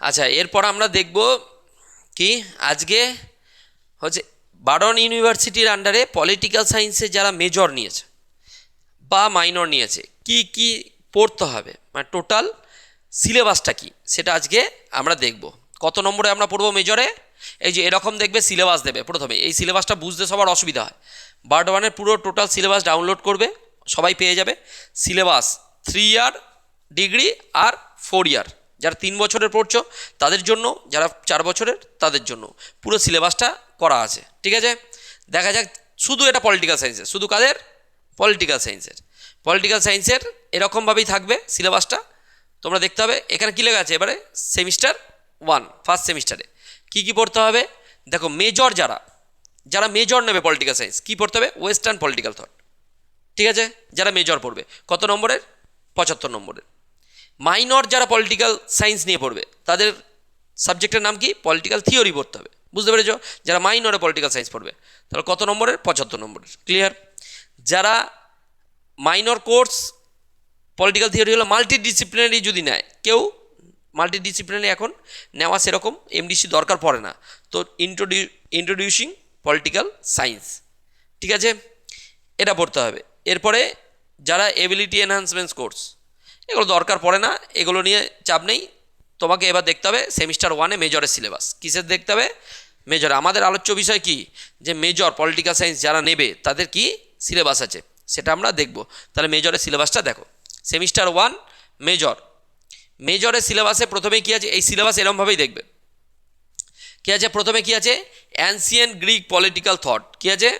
আচ্ছা, এরপর আমরা দেখব কি আজকে হচ্ছে বার্ডন ইউনিভার্সিটির আন্ডারে পলিটিক্যাল সায়েন্সে যারা মেজর নিয়েছে বা মাইনর নিয়েছে কি কি পড়তে হবে, মানে টোটাল সিলেবাসটা কি সেটা আজকে আমরা দেখব। কত নম্বরে আমরা পড়বো মেজরে? এই যে এরকম দেখবে সিলেবাস দেবে প্রথমে, এই সিলেবাসটা বুঝতে সবার অসুবিধা হয়। বার্ড ওয়ানের পুরো টোটাল সিলেবাস ডাউনলোড করবে, সবাই পেয়ে যাবে। সিলেবাস 3 ইয়ার ডিগ্রি আর 4 ইয়ার, যারা 3 বছরের পড়ছো তাদের জন্য, যারা 4 বছরের তাদের জন্য পুরো সিলেবাসটা করা আছে। ঠিক আছে, দেখা যাক। শুধু এটা পলিটিক্যাল সায়েন্সের, শুধু কাদের? পলিটিক্যাল সায়েন্সের এরকমভাবেই থাকবে সিলেবাসটা। তোমরা দেখতে হবে এখানে কী লেখা আছে। এবারে সেমিস্টার 1 ফার্স্ট সেমিস্টারে কী কী পড়তে হবে দেখো। মেজর যারা মেজর নেবে পলিটিক্যাল সায়েন্স কী পড়তে হবে? Western political thought. ঠিক আছে, যারা মেজর পড়বে কত নম্বরের? 75 নম্বরের। মাইনর যারা পলিটিক্যাল সায়েন্স নিয়ে পড়বে তাদের সাবজেক্টের নাম কি? পলিটিক্যাল থিওরি পড়তে হবে। বুঝতে পেরেছ? যারা মাইনরে পলিটিক্যাল সায়েন্স পড়বে তাহলে কত নম্বরের? 75 নম্বরের। ক্লিয়ার? যারা মাইনর কোর্স পলিটিক্যাল থিওরি হলো মাল্টিডিসিপ্লিনারি যদি নেয় কেউ, মাল্টিডিসিপ্লিনারি এখন নেওয়া সেরকম এমডিসি দরকার পড়ে না, তো ইন্ট্রোডিউসিং পলিটিক্যাল সায়েন্স। ঠিক আছে, এটা পড়তে হবে। এরপরে যারা এবিলিটি এনহান্সমেন্টস কোর্স, এগুলো দরকার পড়ে না, এগুলো নিয়ে চাপ নেই। তোমাকে এবার দেখতে হবে সেমিস্টার 1-এ মেজরের সিলেবাস। কিসের দেখতে হবে? মেজর। আমাদের আলোচ্য বিষয় কি? যে মেজর পলিটিক্যাল সায়েন্স যারা নেবে তাদের কি সিলেবাস আছে সেটা আমরা দেখব। তাহলে মেজরের সিলেবাসটা দেখো। সেমিস্টার 1 মেজরের সিলেবাসে প্রথমে কি আছে? এই সিলেবাস এরমভাবেই দেখবে। কি আছে প্রথমে? কি আছে? Ancient Greek political thought. কি আছে?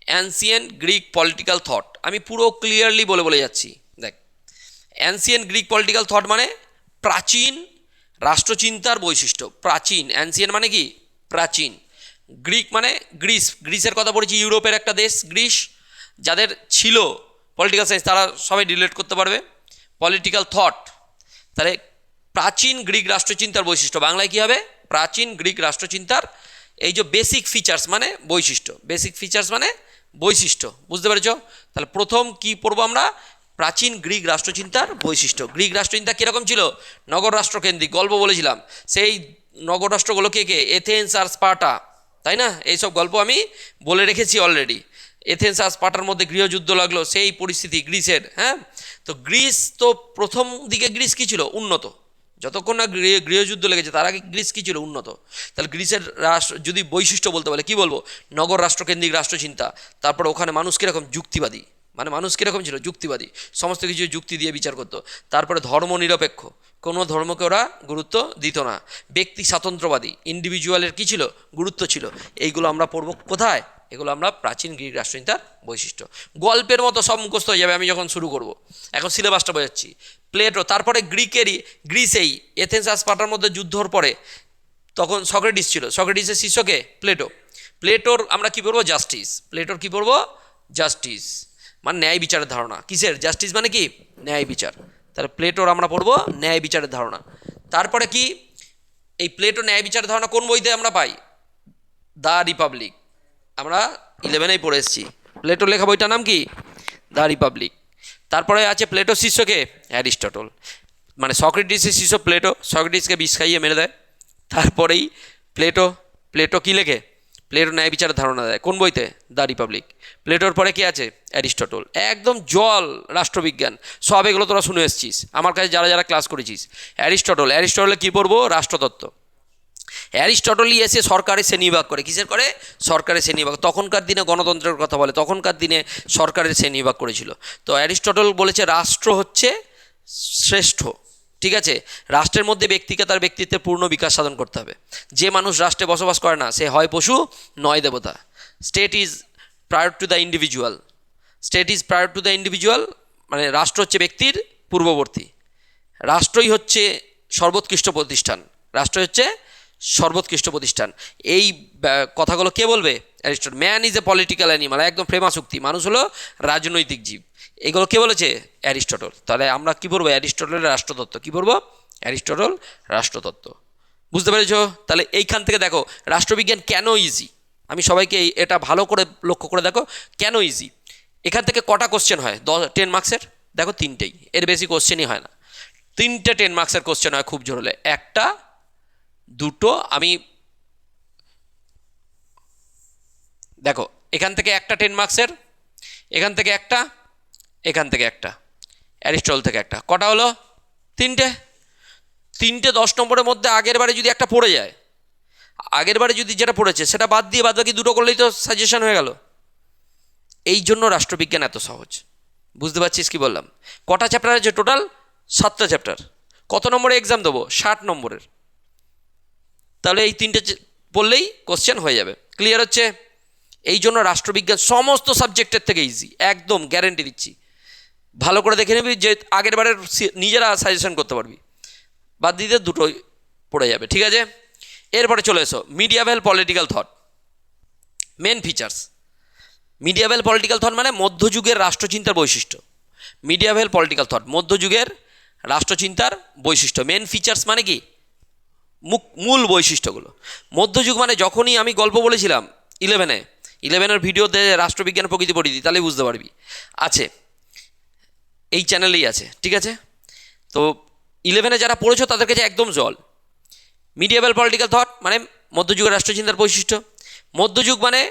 Ancient Greek political thought. আমি পুরো ক্লিয়ারলি বলে যাচ্ছি। দেখ, অ্যানসিয়েন্ট গ্রিক পলিটিক্যাল থট মানে প্রাচীন রাষ্ট্রচিন্তার বৈশিষ্ট্য। প্রাচীন, অ্যানসিয়েন্ট মানে কি? প্রাচীন। গ্রিক মানে গ্রিসের কথা পড়েছি, ইউরোপের একটা দেশ গ্রিস। যাদের ছিল পলিটিক্যাল সায়েন্স তারা সবাই রিলেট করতে পারবে। পলিটিক্যাল থট, তাহলে প্রাচীন গ্রিক রাষ্ট্রচিন্তার বৈশিষ্ট্য। বাংলায় কী হবে? প্রাচীন গ্রিক রাষ্ট্রচিন্তার এই যে বেসিক ফিচার্স মানে বৈশিষ্ট্য। বেসিক ফিচার্স মানে বৈশিষ্ট্য। বুঝতে পেরেছ? তাহলে প্রথম কি পড়বো আমরা? প্রাচীন গ্রিক রাষ্ট্রচিন্তার বৈশিষ্ট্য। গ্রিক রাষ্ট্রচিন্তা কীরকম ছিল? নগর রাষ্ট্রকেন্দ্রিক। গল্প বলেছিলাম সেই নগর রাষ্ট্রগুলো কে? এথেন্স আর স্পার্টা, তাই না? এইসব গল্প আমি বলে রেখেছি অলরেডি। এথেন্স আর স্পার্টার মধ্যে গৃহযুদ্ধ লাগলো, সেই পরিস্থিতি গ্রিসের। হ্যাঁ, তো গ্রিস তো প্রথম দিকে গ্রিস কী ছিল? উন্নত। যতক্ষণ না গৃহযুদ্ধ লেগেছে তার আগে গ্রিস কী ছিল? উন্নত। তাহলে গ্রিসের রাষ্ট্র যদি বৈশিষ্ট্য বলতে বলে কী বলবো? নগর রাষ্ট্রকেন্দ্রিক রাষ্ট্রচিন্তা। তারপরে ওখানে মানুষ কীরকম? যুক্তিবাদী। মানে মানুষ কীরকম ছিল? যুক্তিবাদী। সমস্ত কিছু যুক্তি দিয়ে বিচার করতো। তারপরে ধর্ম নিরপেক্ষ, কোনো ধর্মকে ওরা গুরুত্ব দিত না। ব্যক্তি স্বাতন্ত্র্যবাদী, ইন্ডিভিজুয়ালের কী ছিল? গুরুত্ব ছিল। এইগুলো আমরা পড়বো কোথায়? এগুলো আমরা প্রাচীন গ্রিক রাষ্ট্রচিন্তার বৈশিষ্ট্য। গল্পের মতো সব মুখস্থ হয়ে যাবে আমি যখন শুরু করব। এখন সিলেবাসটা বোঝাচ্ছি। প্লেটো, তারপরে গ্রিসেই এথেন্স আর স্পার্টার মধ্যে যুদ্ধর পরে তখন সক্রেটিস ছিল। সক্রেটিসের শিষ্যকে প্লেটোর আমরা কী পড়বো? জাস্টিস। প্লেটোর কী পড়বো? জাস্টিস মানে ন্যায় বিচারের ধারণা। কিসের? জাস্টিস মানে কি? ন্যায় বিচার। তাহলে প্লেটোর আমরা পড়বো ন্যায় বিচারের ধারণা। তারপরে কি? এই প্লেটো ন্যায় বিচারের ধারণা কোন বইতে আমরা পাই? The Republic. আমরা 11-এই পড়ে এসেছি। প্লেটোর লেখা বইটার নাম কি? The Republic. তারপরে আছে প্লেটোর শিষ্যকে? অ্যারিস্টটল। মানে সক্রেটিসের শিষ্য প্লেটো, সক্রেটিসকে বিষ খাইয়ে মেরে দেয়। তারপরেই প্লেটো কী লেখে? প্লেটো ন্যায় বিচারের ধারণা দেয়। কোন বইতে? The Republic. প্লেটোর পরে কি আছে? অ্যারিস্টটল। একদম জল রাষ্ট্রবিজ্ঞান, সব এগুলো তোরা শুনে এসেছিস আমার কাছে যারা যারা ক্লাস করেছিস। অ্যারিস্টটলে কী পড়বো? রাষ্ট্রতত্ত্ব। অ্যারিস্টটলই এসে সরকারের শ্রেণীবিভাগ করে। কিসের করে? সরকারের শ্রেণীবিভাগ। তখনকার দিনে গণতন্ত্রের কথা বলে, তখনকার দিনে সরকারের শ্রেণীবিভাগ করেছিল। তো অ্যারিস্টটল বলেছে রাষ্ট্র হচ্ছে শ্রেষ্ঠ। ঠিক আছে, রাষ্ট্রের মধ্যে ব্যক্তিকে তার ব্যক্তিত্বের পূর্ণ বিকাশ সাধন করতে হবে। যে মানুষ রাষ্ট্রে বসবাস করে না সে হয় পশু নয় দেবতা। State is prior to the individual. মানে রাষ্ট্র হচ্ছে ব্যক্তির পূর্ববর্তী। রাষ্ট্রই হচ্ছে সর্বোৎকৃষ্ট প্রতিষ্ঠান। এই কথাগুলো কে বলবে? Aristotle. Man is a political animal, একদম প্রেমাস উক্তি। মানুষ হলো রাজনৈতিক জীব। এগুলো কে বলেছে? অ্যারিস্টটল। তাহলে আমরা কী পড়বো? অ্যারিস্টটলের রাষ্ট্রতত্ত্ব। কী পড়বো? অ্যারিস্টটল রাষ্ট্রতত্ত্ব। বুঝতে পেরেছ? তাহলে এইখান থেকে দেখো রাষ্ট্রবিজ্ঞান কেন ইজি। আমি সবাইকে এটা ভালো করে লক্ষ্য করে দেখো কেন ইজি। এখান থেকে কটা কোশ্চেন হয় 10 মার্কসের? দেখো 3টেই, এর বেশি কোশ্চেনই হয় না। 3টে 10 মার্কসের কোশ্চেন হয় খুব জোর হলে। একটা দুটো আমি দেখো এখান থেকে একটা 10 মার্কসের, এখান থেকে একটা, এখান থেকে একটা, অ্যারিস্টটল থেকে একটা, কটা হলো? তিনটে। 10 নম্বরের মধ্যে আগের বারে যদি একটা পড়ে যায়, আগের বারে যদি যেটা পড়েছে সেটা বাদ দিয়ে বাদ বাকি দুটো করলেই তো সাজেশন হয়ে গেল। এই জন্য রাষ্ট্রবিজ্ঞান এত সহজ। বুঝতে পারছিস কি বললাম? কটা চ্যাপ্টার আছে টোটাল? 7টা চ্যাপ্টার। কত নম্বরে এক্সাম দেবো? 60 নম্বরের। তাহলে এই তিনটে পড়লেই কোশ্চেন হয়ে যাবে। ক্লিয়ার হচ্ছে? এই জন্য রাষ্ট্রবিজ্ঞান সমস্ত সাবজেক্টের থেকে ইজি, একদম গ্যারেন্টি দিচ্ছি। ভালো করে দেখে নিবি যে আগের বারের নিজেরা সাজেশন করতে পারবি, বাদ দিতে দুটোই পড়ে যাবে। ঠিক আছে, এরপরে চলে এসো medieval political thought. Main features. Medieval political thought মানে মধ্যযুগের রাষ্ট্রচিন্তার বৈশিষ্ট্য। মিডিয়াভেল পলিটিক্যাল থট মধ্যযুগের রাষ্ট্রচিন্তার বৈশিষ্ট্য। মেন ফিচার্স মানে কি? মূল বৈশিষ্ট্যগুলো। মধ্যযুগ মানে যখনই আমি গল্প বলেছিলাম 11-এর ভিডিওতে রাষ্ট্রবিজ্ঞান প্রকৃতি পড়িয়ে দিই, তাহলে বুঝতে পারবি। আছে, এই চ্যানেলেই আছে। ঠিক আছে, তো 11-এ যারা পড়েছো তাদের কাছে একদম জল। মিডিয়াভেল পলিটিক্যাল থট মানে মধ্যযুগের রাষ্ট্রচিন্তার বৈশিষ্ট্য। মধ্যযুগ মানে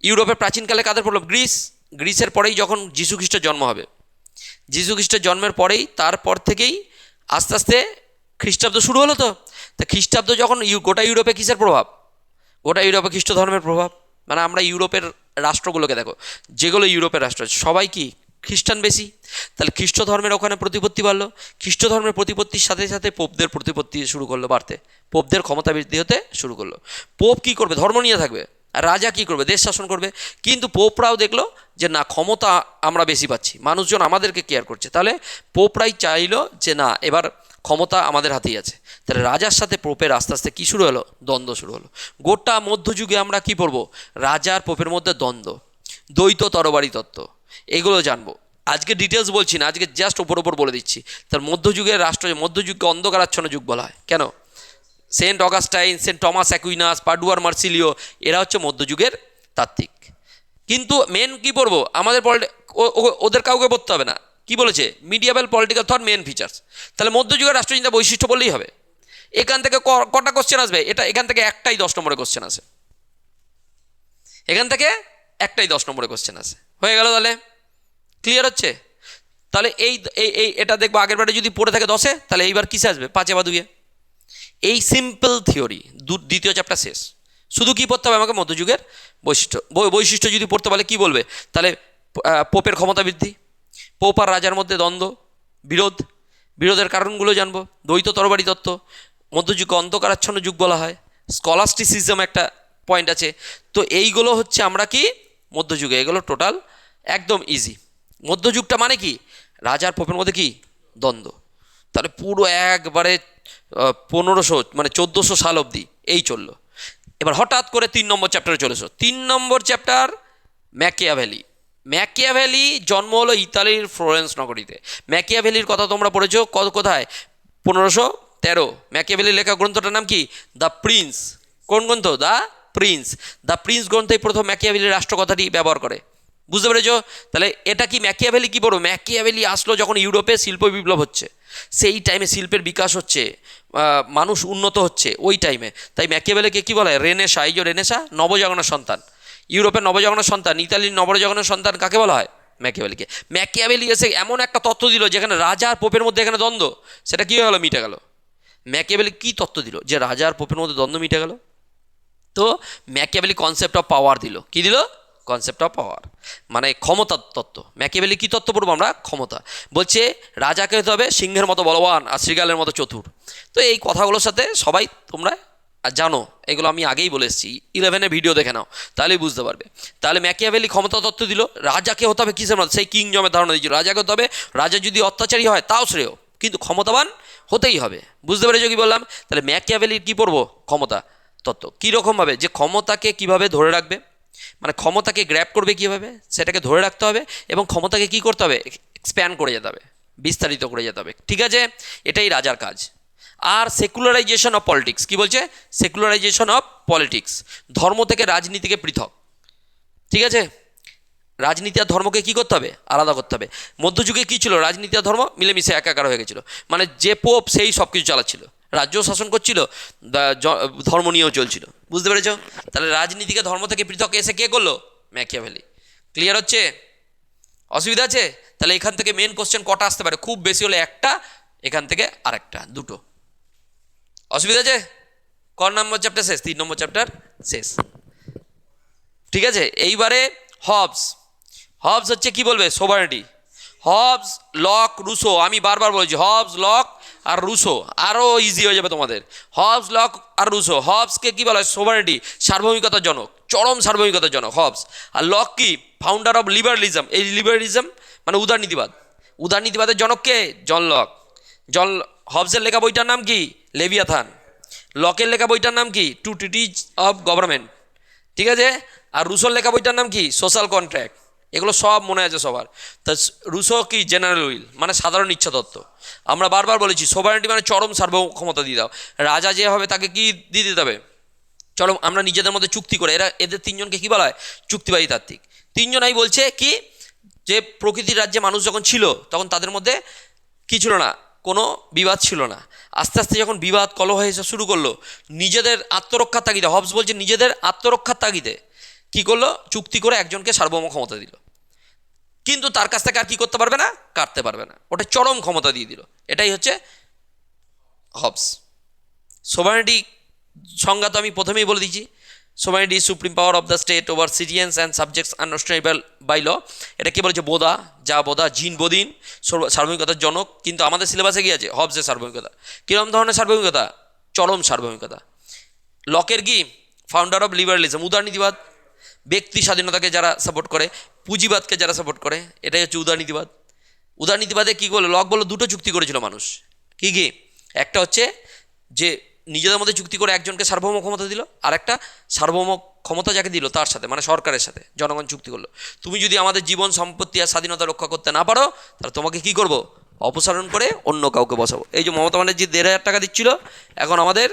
ইউরোপের প্রাচীনকালে কাদের প্রভাব? গ্রিসের পরেই যখন যীশু খ্রিস্টের জন্ম হবে, যীশু খ্রিস্টের জন্মের পরেই, তারপর থেকেই আস্তে আস্তে খ্রিস্টাব্দ শুরু হলো। তো খ্রিস্টাব্দ যখন গোটা ইউরোপে কিসের প্রভাব? গোটা ইউরোপে খ্রিস্ট ধর্মের প্রভাব। মানে আমরা ইউরোপের রাষ্ট্রগুলোকে দেখো, যেগুলো ইউরোপের রাষ্ট্র সবাই কি খ্রিস্টান বেশি, তাহলে খ্রিস্ট ধর্মের ওখানে প্রতিপত্তি বাড়লো। খ্রিস্ট ধর্মের প্রতিপত্তির সাথে সাথে পোপদের প্রতিপত্তি শুরু করলো বাড়তে, পোপদের ক্ষমতা বৃদ্ধি হতে শুরু করলো। পোপ কী করবে? ধর্ম নিয়ে থাকবে। আর রাজা কী করবে? দেশ শাসন করবে। কিন্তু পোপরাও দেখলো যে না, ক্ষমতা আমরা বেশি পাচ্ছি, মানুষজন আমাদেরকে কেয়ার করছে, তাহলে পোপরাই চাইলো যে না, এবার ক্ষমতা আমাদের হাতেই আছে। তাহলে রাজার সাথে পোপের আস্তে আস্তে কী শুরু হলো? দ্বন্দ্ব শুরু হলো। গোটা মধ্যযুগে আমরা কি পড়বো? রাজার পোপের মধ্যে দ্বন্দ্ব, দ্বৈত তরবারি তত্ত্ব, এগুলো জানবো। আজকে ডিটেলস বলছি না, আজকে জাস্ট ওপর বলে দিচ্ছি। তার মধ্যযুগের মধ্যযুগকে অন্ধকারাচ্ছন্ন যুগ বলা হয় কেন? Saint Augustine, saint Thomas Aquinas, পাডুয়ার মার্সিলিও, এরা হচ্ছে মধ্যযুগের তাত্ত্বিক। কিন্তু মেন কি পড়বো? আমাদের ওদের কাউকে পড়তে হবে না। কি বলেছে? Medieval political thought main features. তাহলে মধ্যযুগের রাষ্ট্রচিন্তা বৈশিষ্ট্য বললেই হবে। এখান থেকে কটা কোশ্চেন আসবে? এখান থেকে একটাই 10 নম্বরের কোশ্চেন আসে। এখান থেকে একটাই 10 নম্বরের কোশ্চেন আসে। হয়ে গেল তাহলে? ক্লিয়ার হচ্ছে? তাহলে এই এটা দেখবো আগের বারে যদি পড়ে থাকে 10-এ, তাহলে এইবার কিসে আসবে? 5-এ বা 2-এ। এই সিম্পল থিওরি দ্বিতীয় চ্যাপ্টার শেষ। শুধু কি পড়তে হবে আমাকে? মধ্যযুগের বৈশিষ্ট্য যদি পড়তে পারলে কি বলবে? তাহলে পোপের ক্ষমতা বৃদ্ধি, পোপ আর রাজার মধ্যে দ্বন্দ্ব, বিরোধের কারণগুলো জানবো, দ্বৈত তরবারি তত্ত্ব, মধ্যযুগকে অন্ধকারাচ্ছন্ন যুগ বলা হয়, স্কলাস্টিসিজম একটা পয়েন্ট আছে। তো এইগুলো হচ্ছে আমরা কি মধ্যযুগে, এগুলো টোটাল একদম ইজি। মধ্যযুগটা মানে কি? রাজার পোপের মধ্যে কি দ্বন্দ্ব। তাহলে পুরো একবারে 1500 মানে 1400 সাল অবধি এই চললো। এবার হঠাৎ করে 3 নম্বর চ্যাপ্টারে চলে এসো। 3 নম্বর চ্যাপ্টার ম্যাকিয়াভেলি। ম্যাকিয়াভেলি জন্ম হলো ইতালির ফ্লোরেন্স নগরীতে। ম্যাকিয়াভেলির কথা তোমরা পড়েছো কোথায়? 1513। ম্যাকিয়াভেলির লেখা গ্রন্থটার নাম কি? The Prince. কোন গ্রন্থ? দ্য প্রিন্স গ্রন্থেই প্রথম ম্যাকিয়াভেলির রাষ্ট্রকথাটি ব্যবহার করে। বুঝতে পেরেছো? তাহলে এটা কি ম্যাকিয়াভেলি কি বলবো? ম্যাকিয়াভেলি আসলো যখন ইউরোপে শিল্প বিপ্লব হচ্ছে, সেই টাইমে শিল্পের বিকাশ হচ্ছে, মানুষ উন্নত হচ্ছে ওই টাইমে। তাই ম্যাকিয়াভেলিকে কি বলে? রেনেসা। এই যে রেনেসা, নবজাগরণের সন্তান। ইউরোপের নবজাগরণের সন্তান, ইতালির নবজাগরণের সন্তান কাকে বলা হয়? ম্যাকিয়াভেলিকে। ম্যাকিয়াভেলি এসে এমন একটা তত্ত্ব দিল যেখানে রাজা আর পোপের মধ্যে এখানে দ্বন্দ্ব, সেটা কী হয়ে গেলো? মিটে গেল। ম্যাকিয়াভেলি কী তত্ত্ব দিল? যে রাজা আর পোপের মধ্যে দ্বন্দ্ব মিটে গেল। তো ম্যাকিয়াভেলি কনসেপ্ট অফ পাওয়ার দিল। কি দিল? কনসেপ্ট অফ পাওয়ার, মানে ক্ষমতার তত্ত্ব। ম্যাকিয়াভেলি কী তত্ত্ব পড়বো আমরা? ক্ষমতা। বলছে রাজাকে হতে হবে সিংহের মতো বলবান আর শৃগালের মতো চতুর। তো এই কথাগুলোর সাথে সবাই তোমরা জানো, এগুলো আমি আগেই বলে এসেছি, 11-এর ভিডিও দেখে নাও, তাহলেই বুঝতে পারবে। তাহলে ম্যাকিয়াভেলি ক্ষমতা তত্ত্ব দিল। রাজাকে হতে হবে কিসের মতো? সেই কিংজমের ধারণা দিয়েছিল। রাজাকে হতে হবে, রাজা যদি অত্যাচারী হয় তাও শ্রেয়, কিন্তু ক্ষমতাবান হতেই হবে। বুঝতে পেরেছো কি বললাম? তাহলে ম্যাকিয়াভেলির কী পড়বো? ক্ষমতা তত্ত্ব। কীরকমভাবে? যে ক্ষমতাকে কিভাবে ধরে রাখবে, মানে ক্ষমতাকে গ্র্যাব করবে কীভাবে, সেটাকে ধরে রাখতে হবে, এবং ক্ষমতাকে কী করতে হবে? এক্সপ্যান্ড করে যেতে হবে, বিস্তারিত করে যেতে হবে। ঠিক আছে, এটাই রাজার কাজ। আর সেকুলারাইজেশন অফ পলিটিক্স। কী বলছে? সেকুলারাইজেশন অফ পলিটিক্স, ধর্ম থেকে রাজনীতিকে পৃথক। ঠিক আছে, রাজনীতি আর ধর্মকে কী করতে হবে? আলাদা করতে হবে। মধ্যযুগে কী ছিল? রাজনীতি আর ধর্ম মিলেমিশে একাকার হয়ে গেছিলো। মানে যে পোপ সেই সব কিছু চালাচ্ছিল, রাজ্য শাসন করছিল, ধর্ম নিয়েও চলছিল। বুঝতে পেরেছ? তাহলে রাজনীতিকে ধর্ম থেকে পৃথক এসে কে করলো? ম্যাকিয়াভেলি। ক্লিয়ার হচ্ছে? অসুবিধা আছে? তাহলে এখান থেকে মেন কোশ্চেন কটা আসতে পারে? খুব বেশি হলে একটা, এখান থেকে আরেকটা, দুটো। অসুবিধা আছে? ক নম্বর চ্যাপ্টার শেষ? 3 নম্বর চ্যাপ্টার শেষ। ঠিক আছে, এইবারে হবস। হবস হচ্ছে কি বলবে? সোভারেনিটি। Hobbes, Locke, Rousseau. আমি বারবার বলছি হবস, লক আর রুসো, আরও ইজি হয়ে যাবে তোমাদের। হবস, লক আর রুসো। হবসকে কি বলা হয়? সোভারেনিটি, সার্বভৌমিকতার জনক, চরম সার্বভৌমিকতার জনক হবস। আর লক কি? Founder of liberalism. এই লিবারালিজম মানে উদারনীতিবাদ। উদারনীতিবাদের জনক কে? John Locke. জন হবসের লেখা বইটার নাম কি? লেভিয়াথান। লকের লেখা বইটার নাম কি? Two treatise of government. ঠিক আছে? আর রুসোর লেখা বইটার নাম কি? Social contract. এগুলো সব মনে আছে সবার। তা রুসো কি? জেনারেল উইল, মানে সাধারণ ইচ্ছা তত্ত্ব। আমরা বারবার বলেছি সোভারেনিটি মানে চরম সার্বভৌম ক্ষমতা দিয়ে দাও। রাজা যে হবে তাকে কি দিয়ে দিতে হবে? চলো আমরা নিজেদের মধ্যে চুক্তি করে, এদের তিনজনকে কি বলা হয়? চুক্তিবাদী তাত্ত্বিক। তিনজনাই বলছে কি, যে প্রকৃতির রাজ্যে মানুষ যখন ছিল তখন তাদের মধ্যে কি ছিল না? কোনো বিবাদ ছিল না। আস্তে আস্তে যখন বিবাদ কলহ এসে শুরু করলো, নিজেদের আত্মরক্ষার তাগিদে, হবস বলছে নিজেদের আত্মরক্ষার তাগিদে কি করলো? চুক্তি করে একজনকে সার্বভৌম ক্ষমতা দিল, কিন্তু তার কাছ থেকে আর কি করতে পারবে না? কাটতে পারবে না। ওটা চরম ক্ষমতা দিয়ে দিল। এটাই হচ্ছে হবস। সোভারেনিটি সংজ্ঞা তো আমি প্রথমেই বলে দিচ্ছি। Sovereignty is supreme power of the state over citizens and subjects unrestrained by law. এটা কে বলেছে? বোদা, যা বোদা, জিন বোদিন। সার্বভৌমিকতার জনক। কিন্তু আমাদের সিলেবাসে কি আছে? হবসের সার্বভৌমিকতা। কীরকম ধরনের সার্বভৌমিকতা? চরম সার্বভৌমিকতা। লকের কি? ফাউন্ডার অফ লিবারালিজম, উদারনীতিবাদ। ব্যক্তি স্বাধীনতাকে যারা সাপোর্ট করে, পুঁজিবাদকে যারা সাপোর্ট করে, এটাই হচ্ছে উদারনীতিবাদ। উদারনীতিবাদে কী করলো? লক বললো দুটো চুক্তি করেছিল মানুষ। কি কি? একটা হচ্ছে যে নিজেদের মধ্যে চুক্তি করে একজনকে সার্বভৌম ক্ষমতা দিল, আর একটা সার্বভৌম ক্ষমতা যাকে দিল তার সাথে, মানে সরকারের সাথে জনগণ চুক্তি করলো, তুমি যদি আমাদের জীবন সম্পত্তি আর স্বাধীনতা রক্ষা করতে না পারো তাহলে তোমাকে কি করব? অপসারণ করে অন্য কাউকে বসাবো। এই যে মমতা ব্যানার্জি 1,500 টাকা দিচ্ছিল, এখন আমাদের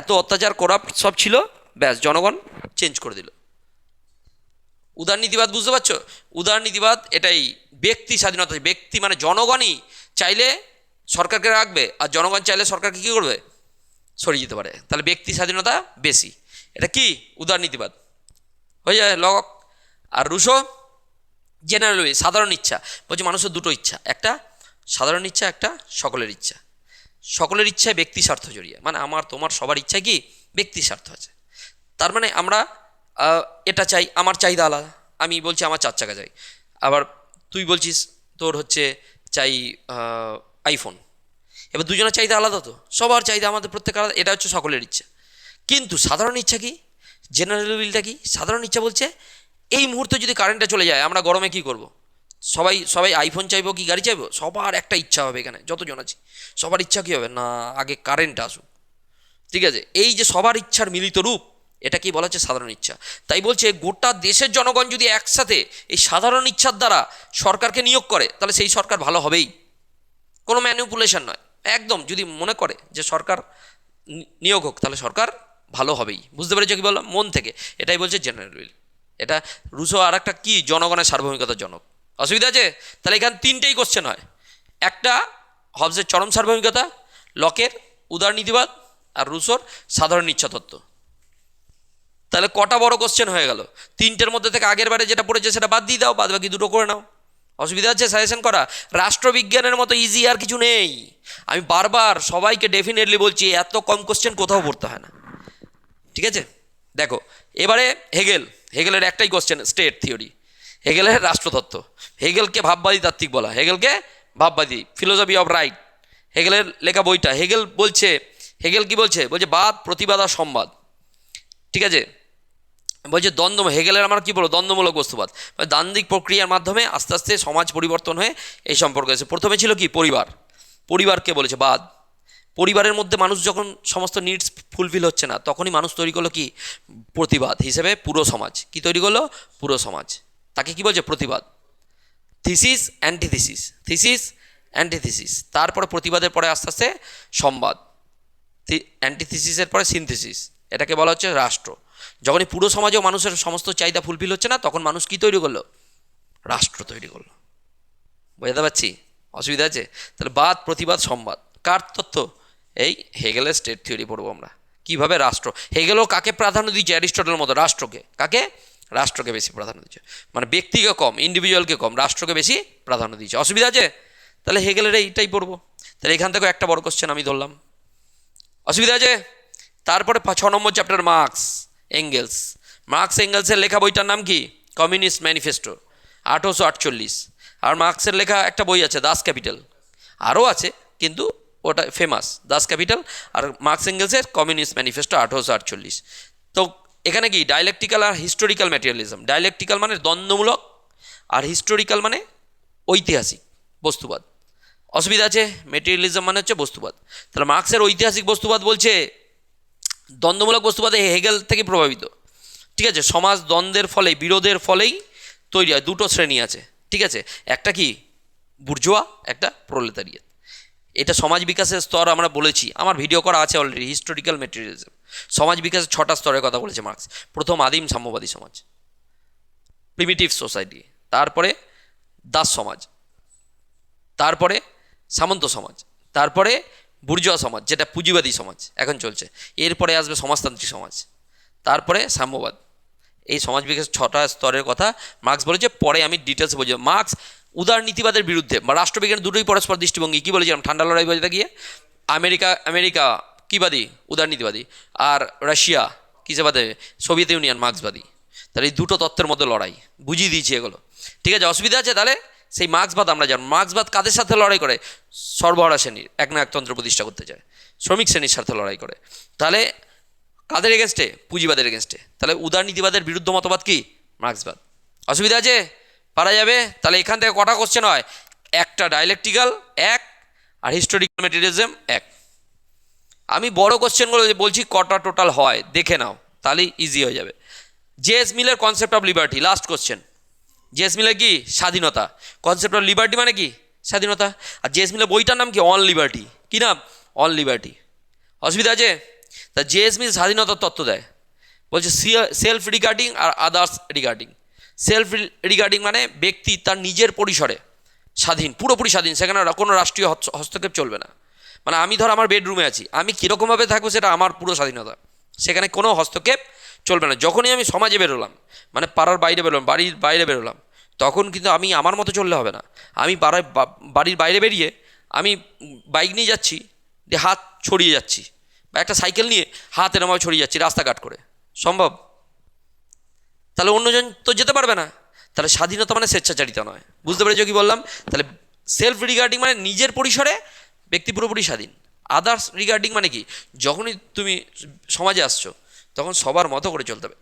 এত অত্যাচার করাপ্ট সব ছিল, ব্যাস জনগণ চেঞ্জ করে দিল। উদারনীতিবাদ বুঝতে পারছো? উদারনীতিবাদ এটাই ব্যক্তি স্বাধীনতা। ব্যক্তি মানে জনগণই চাইলে সরকারকে রাখবে, আর জনগণ চাইলে সরকারকে কী করবে? সরিয়ে যেতে পারে। তাহলে ব্যক্তি স্বাধীনতা বেশি। এটা কি? উদারনীতিবাদ হয়ে যায় লক। আর রুশো জেনারেল উইল, সাধারণ ইচ্ছা। বলছে মানুষের দুটো ইচ্ছা, একটা সাধারণ ইচ্ছা, একটা সকলের ইচ্ছা। সকলের ইচ্ছায় ব্যক্তি স্বার্থ জড়িয়ে, মানে আমার তোমার সবার ইচ্ছায় কি? ব্যক্তি স্বার্থ আছে। তার মানে আমরা এটা চাই, আমার চাহিদা আলাদা। আমি বলছি আমার 4 চাকা চাই, আবার তুই বলছিস তোর হচ্ছে চাই আইফোন। এবার দুজনের চাহিদা আলাদা, তো সবার চাহিদা আমাদের প্রত্যেক আলাদা। এটা হচ্ছে সকলের ইচ্ছা। কিন্তু সাধারণ ইচ্ছা কি? জেনারেল উইলটা কি? সাধারণ ইচ্ছা বলছে এই মুহূর্তে যদি কারেন্টটা চলে যায় আমরা গরমে কি করব? সবাই সবাই আইফোন চাইবো কি গাড়ি চাইবো? সবার একটা ইচ্ছা হবে, এখানে যতজন আছে সবার ইচ্ছা কী হবে? না আগে কারেন্ট আসুক। ঠিক আছে? এই যে সবার ইচ্ছার মিলিত রূপ, এটা কি বলা হচ্ছে? সাধারণ ইচ্ছা। তাই বলছে গোটা দেশের জনগণ যদি একসাথে এই সাধারণ ইচ্ছার দ্বারা সরকারকে নিয়োগ করে তাহলে সেই সরকার ভালো হবেই, কোনো ম্যানিপুলেশন নয়। একদম যদি মনে করে যে সরকার নিয়োগ হোক তাহলে সরকার ভালো হবেই। বুঝতে পেরেছো কি বললাম? মন থেকে। এটাই বলছে জেনারেল উইল। এটা রুসো আর একটা কি? জনগণের সার্বভৌমিকতার জনক। অসুবিধা আছে? তাহলে এখানে 3টেই কোশ্চেন হয়। একটা হবসের চরম সার্বভৌমিকতা, লকের উদারনীতিবাদ, আর রুসোর সাধারণ ইচ্ছা তত্ত্ব। তাহলে কটা বড় কোশ্চেন হয়ে গেল? 3টের মধ্যে থেকে আগের বারে যেটা পড়েছে সেটা বাদ দিয়ে দাও, বাদ বাকি 2টো করে নাও। অসুবিধা আছে সাজেশন করা? রাষ্ট্রবিজ্ঞানের মতো ইজি আর কিছু নেই। আমি বারবার সবাইকে ডেফিনেটলি বলছি এত কম কোশ্চেন কোথাও পড়তে হয় না। ঠিক আছে? দেখো এবারে হেগেলের একটাই কোশ্চেন, স্টেট থিওরি। হেগেলের রাষ্ট্রতত্ত্ব। হেগেলকে ভাববাদী তাত্ত্বিক বলা, হেগেলকে ভাববাদী, ফিলোসফি অফ রাইট। হেগেলের লেখা বইটা। হেগেল কি বলছে? বলছে বাদ, প্রতিবাদ আর সংবাদ। ঠিক আছে? বলছে দ্বন্দ্ব। হেগেলের আমার কী বলো? দ্বন্দ্বমূলক বস্তুবাদ। দ্বান্দ্বিক প্রক্রিয়ার মাধ্যমে আস্তে আস্তে সমাজ পরিবর্তন হয়ে এই সম্পর্ক এসে। প্রথমে ছিল কি? পরিবারকে বলেছে বাদ। পরিবারের মধ্যে মানুষ যখন সমস্ত নিডস ফুলফিল হচ্ছে না তখনই মানুষ তৈরি করলো কি? প্রতিবাদ হিসেবে পুরো সমাজ। কি তৈরি করলো? পুরো সমাজ। তাকে কি বলছে? প্রতিবাদ। Thesis antithesis. তারপরে প্রতিবাদের পরে আস্তে আস্তে সংবাদ। অ্যান্টিথিসিসের পরে সিনথিসিস। এটাকে বলা হচ্ছে রাষ্ট্র। যখনই পুরো সমাজেও মানুষের সমস্ত চাহিদা ফুলফিল হচ্ছে না তখন মানুষ কি তৈরি করলো? রাষ্ট্র তৈরি করলো। বোঝাতে পারছি? অসুবিধা আছে? তাহলে বাদ, প্রতিবাদ, সংবাদ কার তত্ত্ব? এই হেগেলের স্টেট থিওরি পড়বো আমরা, কীভাবে রাষ্ট্র, হেগেলও কাকে প্রাধান্য দিচ্ছে, অ্যারিস্টটলের মতো রাষ্ট্রকে, কাকে, রাষ্ট্রকে বেশি প্রাধান্য দিচ্ছে, মানে ব্যক্তিকে কম, ইন্ডিভিজুয়ালকে কম, রাষ্ট্রকে বেশি প্রাধান্য দিচ্ছে। অসুবিধা আছে? তাহলে হেগেলের এইটাই পড়বো। তাহলে এখান থেকেও একটা বড় কোশ্চেন আমি ধরলাম, অসুবিধা আছে? তারপরে 6 নম্বর চ্যাপ্টার মার্কস এঙ্গেলস। মার্কস এঙ্গেলসের লেখা বইটার নাম কি? Communist manifesto, 1848। আর মার্কসের লেখা একটা বই আছে দাস ক্যাপিটাল, আরও আছে কিন্তু ওটা ফেমাস, দাস ক্যাপিটাল। আর মার্কস এঙ্গেলসের কমিউনিস্ট ম্যানিফেস্টো 1848। তো এখানে কি ডায়ালেকটিক্যাল আর হিস্টোরিক্যাল ম্যাটেরিয়ালিজম, ডায়ালেকটিক্যাল মানে দ্বন্দ্বমূলক, আর হিস্টোরিক্যাল মানে ঐতিহাসিক বস্তুবাদ। অসুবিধা আছে? মেটেরিয়ালিজম মানে হচ্ছে বস্তুবাদ। তাহলে মার্কসের ঐতিহাসিক বস্তুবাদ বলছে দ্বন্দ্বমূলক বস্তুবাদে হেগেল থেকে প্রভাবিত, ঠিক আছে। সমাজ দ্বন্দ্বের ফলেই, বিরোধের ফলেই তৈরি হয়। দুটো শ্রেণী আছে, ঠিক আছে, একটা কি বুর্জোয়া, একটা প্রোলেতারিয়েত। এটা সমাজ বিকাশের স্তর আমরা বলেছি, আমার ভিডিও করা আছে অলরেডি, হিস্টোরিক্যাল মেটেরিয়ালিজম। সমাজ বিকাশের 6টা স্তরের কথা বলেছে মার্কস। প্রথম আদিম সাম্যবাদী সমাজ, প্রিমিটিভ সোসাইটি, তারপরে দাস সমাজ, তারপরে সামন্ত সমাজ, তারপরে বুর্জোয়া সমাজ যেটা পুঁজিবাদী সমাজ এখন চলছে, এরপরে আসবে সমাজতান্ত্রিক সমাজ, তারপরে সাম্যবাদ। এই সমাজ বিকাশ 6টা স্তরের কথা মার্কস বলেছে। পরে আমি ডিটেলস বলছি। মার্কস উদারনীতিবাদের বিরুদ্ধে বা রাষ্ট্রবিজ্ঞানের দুটোই পরস্পর দৃষ্টিভঙ্গি, কী বলেছিলাম ঠান্ডা লড়াই বোঝাতে গিয়ে, আমেরিকা কীবাদী, উদারনীতিবাদী, আর রাশিয়া কিসেবাদী, সোভিয়েত ইউনিয়ন মার্ক্সবাদী। তাহলে এই দুটো তত্ত্বের মধ্যে লড়াই বুঝিয়ে দিয়েছি এগুলো, ঠিক আছে। অসুবিধা আছে? তাহলে সেই মার্ক্সবাদ আমরা জানি। মার্ক্সবাদ কাদের সাথে লড়াই করে? সর্বহারা শ্রেণীর, এক না একতন্ত্র প্রতিষ্ঠা করতে চায়, শ্রমিক শ্রেণীর সাথে লড়াই করে। তাহলে কাদের এগেনস্টে? পুঁজিবাদের এগেনস্টে। তাহলে উদারনীতিবাদের বিরুদ্ধ মতবাদ কি? মার্ক্সবাদ। অসুবিধা আছে? পারা যাবে? তাহলে এখান থেকে কটা কোশ্চেন হয়? একটা ডায়ালেকটিক্যাল 1, আর হিস্টোরিক্যাল মেটেরিয়ালিজম 1। আমি বড় কোশ্চেনগুলো বলছি কটা টোটাল হয় দেখে নাও, তাহলেই ইজি হয়ে যাবে। জেএস মিলের concept of liberty, last question. JS মিলের কি? স্বাধীনতা। কনসেপ্ট অফ লিবার্টি মানে কি? স্বাধীনতা। আর জেএস মিলের বইটার নাম কি? On liberty. কী নাম? On liberty. অসুবিধা আছে? তা জেএস মিল স্বাধীনতার তত্ত্ব দেয়, বলছে সেলফ রিগার্ডিং আর আদার্স রিগার্ডিং। সেলফ রিগার্ডিং মানে ব্যক্তি তার নিজের পরিসরে স্বাধীন, পুরোপুরি স্বাধীন, সেখানে কোনো রাষ্ট্রীয় হস্তক্ষেপ চলবে না। মানে আমি ধর আমার বেডরুমে আছি, আমি কীরকমভাবে থাকবো সেটা আমার পুরো স্বাধীনতা, সেখানে কোনো হস্তক্ষেপ চলবে না। যখনই আমি সমাজে বেরোলাম, মানে পাড়ার বাইরে বেরোলাম, বাড়ির বাইরে বেরোলাম, তখন কিন্তু আমি আমার মতো চললে হবে না। আমি বাড়ির বাইরে বেরিয়ে আমি বাইক নিয়ে যাচ্ছি, দিয়ে হাত ছড়িয়ে যাচ্ছি, বা একটা সাইকেল নিয়ে হাত এরমভাবে ছড়িয়ে যাচ্ছি রাস্তাঘাট করে, সম্ভব? তাহলে অন্যজন তো যেতে পারবে না। তাহলে স্বাধীনতা মানে স্বেচ্ছাচারিতা নয়। বুঝতে পেরেছো কি বললাম? তাহলে সেলফ রিগার্ডিং মানে নিজের পরিসরে ব্যক্তি পুরোপুরি স্বাধীন। আদার্স রিগার্ডিং মানে কি? যখনই তুমি সমাজে আসছো তখন সবার মতো করে চলতে হবে।